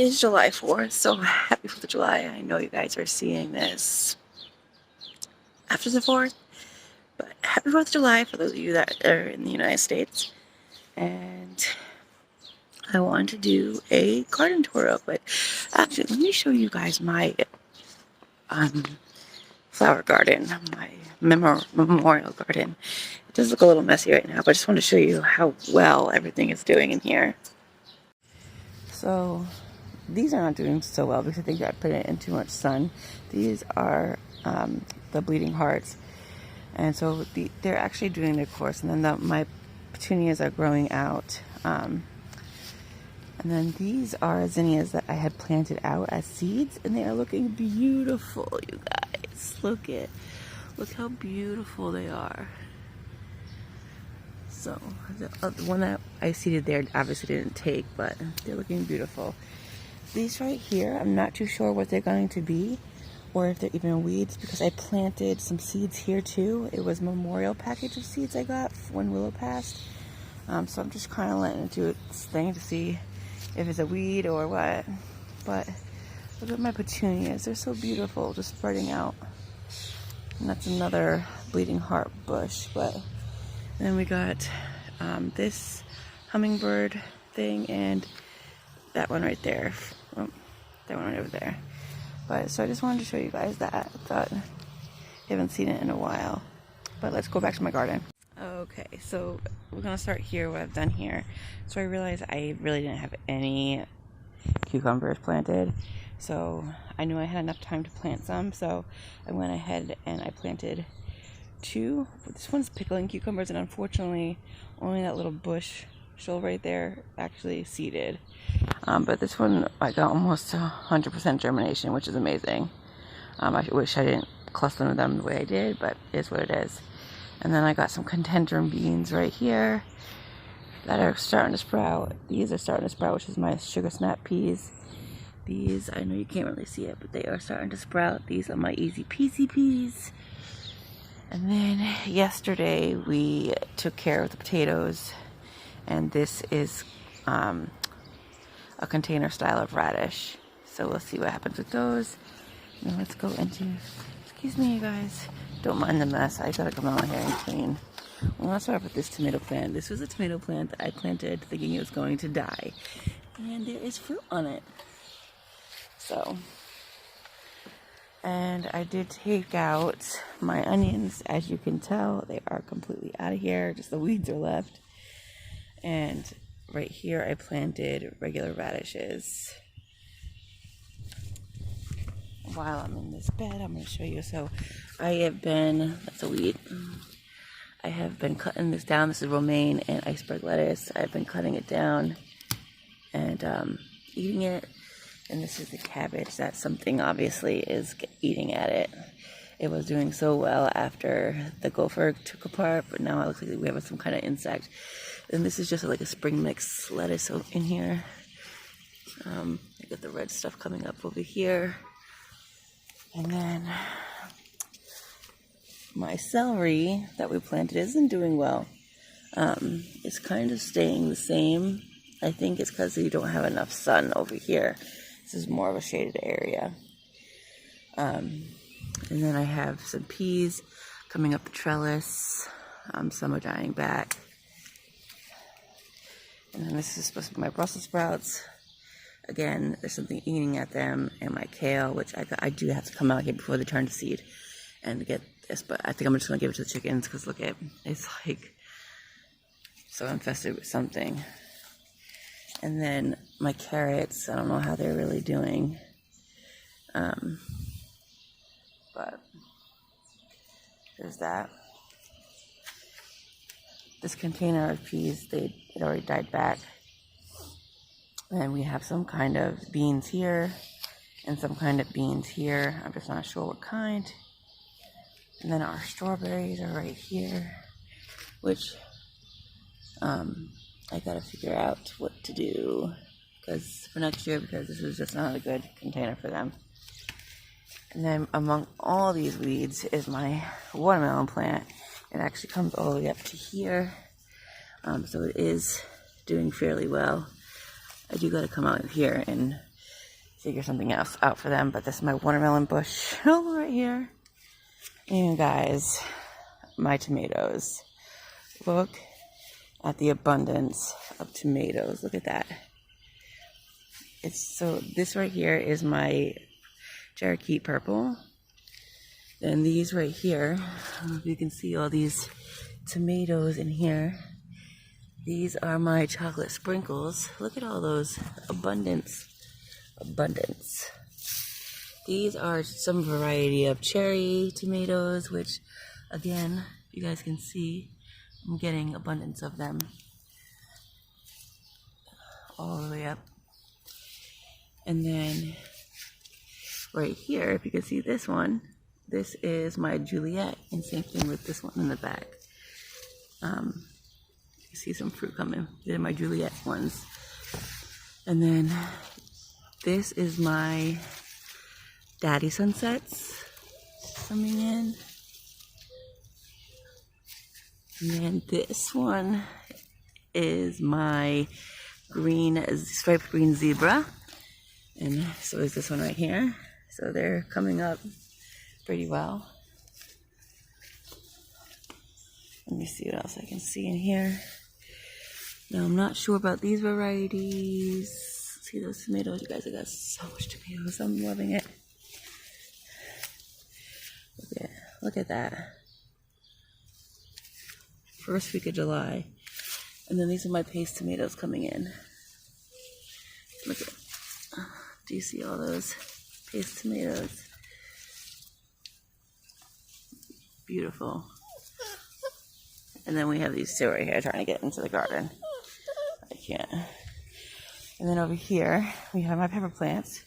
is July 4th, so happy 4th of July. I know you guys are seeing this after the 4th, but happy 4th of July for those of you that are in the United States. And I want to do a garden tour real quick. Actually, let me show you guys my flower garden, my memorial garden. It does look a little messy right now, but I just want to show you how well everything is doing in here. So these are not doing so well because I think I put it in too much sun. These are the bleeding hearts, and so they're actually doing their course. And then my petunias are growing out. And then these are zinnias that I had planted out as seeds, and they are looking beautiful, you guys. Look how beautiful they are. So the one that I seeded there obviously didn't take, but they're looking beautiful. These right here, I'm not too sure what they're going to be, or if they're even weeds, because I planted some seeds here too. It was a memorial package of seeds I got when Willow passed. So I'm just kind of letting it do its thing to see if it's a weed or what. But look at my petunias. They're so beautiful, just spreading out. And that's another bleeding heart bush. But then we got this hummingbird thing and that one right there. Oh, that one right over there. But so I just wanted to show you guys that. I thought you haven't seen it in a while. But let's go back to my garden. Okay, so we're gonna start here, what I've done here. So I realized I really didn't have any cucumbers planted. So I knew I had enough time to plant some, so I went ahead and I planted 2. This one's pickling cucumbers, and unfortunately only that little bush shoal right there actually seeded. But this one I got almost 100% germination, which is amazing. I wish I didn't cluster them the way I did, but it is what it is. And then I got some contentum beans right here that are starting to sprout. These are starting to sprout, which is my sugar snap peas. These, I know you can't really see it, but they are starting to sprout. These are my easy peasy peas. And then yesterday we took care of the potatoes, and this is a container style of radish. So we'll see what happens with those. Now let's go into, excuse me you guys, don't mind the mess. I gotta come out here and clean. Well, let's start with this tomato plant. This was a tomato plant that I planted thinking it was going to die, and there is fruit on it. So, and I did take out my onions. As you can tell, they are completely out of here. Just the weeds are left. And right here I planted regular radishes. While I'm in this bed, I'm going to show you. So I have been, that's a weed. I have been cutting this down. This is romaine and iceberg lettuce. I've been cutting it down and eating it. And this is the cabbage. That something obviously is eating at it. It was doing so well after the gopher took apart, but now it looks like we have some kind of insect. And this is just like a spring mix lettuce in here. I got the red stuff coming up over here. And then my celery that we planted isn't doing well. It's kind of staying the same. I think it's because you don't have enough sun over here. This is more of a shaded area. And then I have some peas coming up the trellis. Some are dying back. And then this is supposed to be my Brussels sprouts. Again, there's something eating at them, and my kale, which I do have to come out here before they turn to seed and get this, but I think I'm just going to give it to the chickens because look at it's like so infested with something. And then my carrots, I don't know how they're really doing, but there's that. This container of peas, it already died back. And we have some kind of beans here and some kind of beans here. I'm just not sure what kind. And then our strawberries are right here, which I gotta figure out what to do for next year, because this is just not a good container for them. And then among all these weeds is my watermelon plant. It actually comes all the way up to here. So it is doing fairly well. I do gotta come out here and figure something else out for them. But this is my watermelon bush over right here. And guys, my tomatoes. Look at the abundance of tomatoes. Look at that. This right here is my Cherokee purple. And these right here, I don't know if you can see all these tomatoes in here. These are my chocolate sprinkles. Look at all those. Abundance. These are some variety of cherry tomatoes, which again, you guys can see, I'm getting abundance of them all the way up. And then right here, if you can see this one, this is my Juliet, and same thing with this one in the back. You see some fruit coming. They're my Juliet ones. And then this is my Daddy Sunsets coming in. And then this one is my striped green zebra. And so is this one right here. So they're coming up pretty well. Let me see what else I can see in here. Now I'm not sure about these varieties. See those tomatoes? You guys, I got so much tomatoes. I'm loving it. Look at that. First week of July. And then these are my paste tomatoes coming in. Look at, do you see all those paste tomatoes? Beautiful. And then we have these two right here trying to get into the garden. I can't. And then over here, we have my pepper plants.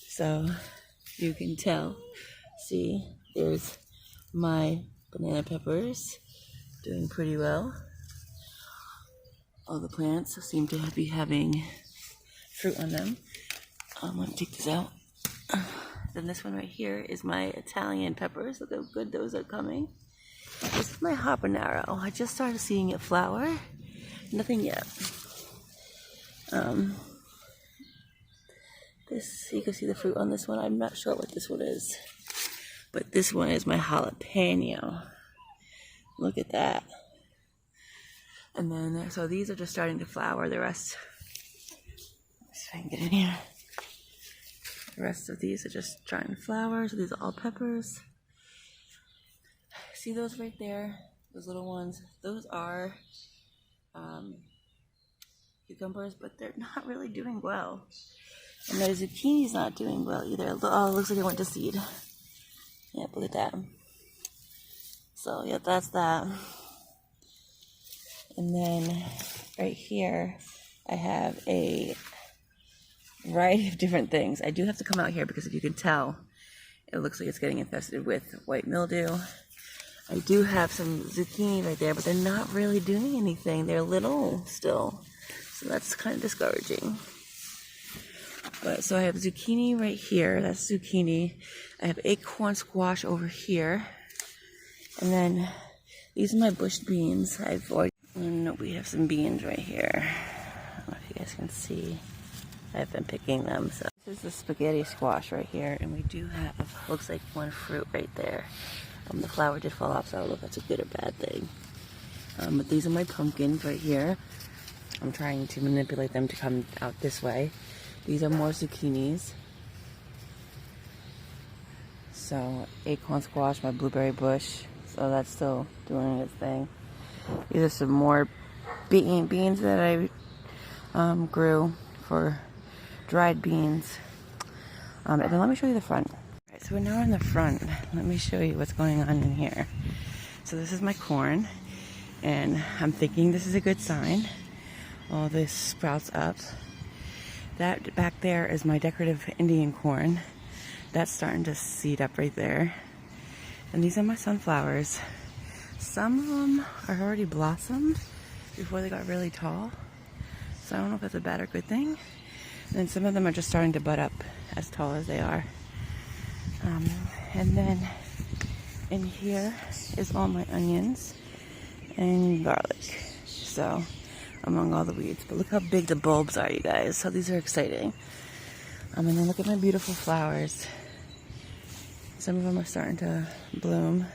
So you can tell, see, there's my banana peppers doing pretty well. All the plants seem to be having fruit on them. I'm gonna take this out. Then this one right here is my Italian peppers. Look how good those are coming. This is my habanero. I just started seeing it flower. Nothing yet. You can see the fruit on this one. I'm not sure what this one is. But this one is my jalapeno. Look at that. And then, so these are just starting to flower. The rest, let's see if I can get in here. The rest of these are just starting to flower. So these are all peppers. See those right there? Those little ones? Those are cucumbers, but they're not really doing well. And the zucchini's not doing well either. Oh, it looks like it went to seed. Yep, look at that. So, yeah, that's that. And then right here, I have a variety of different things. I do have to come out here because if you can tell, it looks like it's getting infested with white mildew. I do have some zucchini right there, but they're not really doing anything. They're little still. So that's kind of discouraging. But so I have zucchini right here. That's zucchini. I have acorn squash over here. And then these are my bush beans. And we have some beans right here. I don't know if you guys can see. I've been picking them. So this is the spaghetti squash right here. And we do have, looks like one fruit right there. The flower did fall off, so I don't know if that's a good or bad thing. But these are my pumpkins right here. I'm trying to manipulate them to come out this way. These are more zucchinis. So acorn squash, my blueberry bush. So that's still doing its thing. These are some more beans that I grew for dried beans. And then let me show you the front. Alright, so we're now in the front. Let me show you what's going on in here. So this is my corn. And I'm thinking this is a good sign. All this sprouts up. That back there is my decorative Indian corn. That's starting to seed up right there. And these are my sunflowers. Some of them are already blossomed before they got really tall. So I don't know if that's a bad or good thing. And then some of them are just starting to bud up as tall as they are. And then in here is all my onions and garlic. So among all the weeds. But look how big the bulbs are, you guys. So these are exciting. And then look at my beautiful flowers. Some of them are starting to bloom.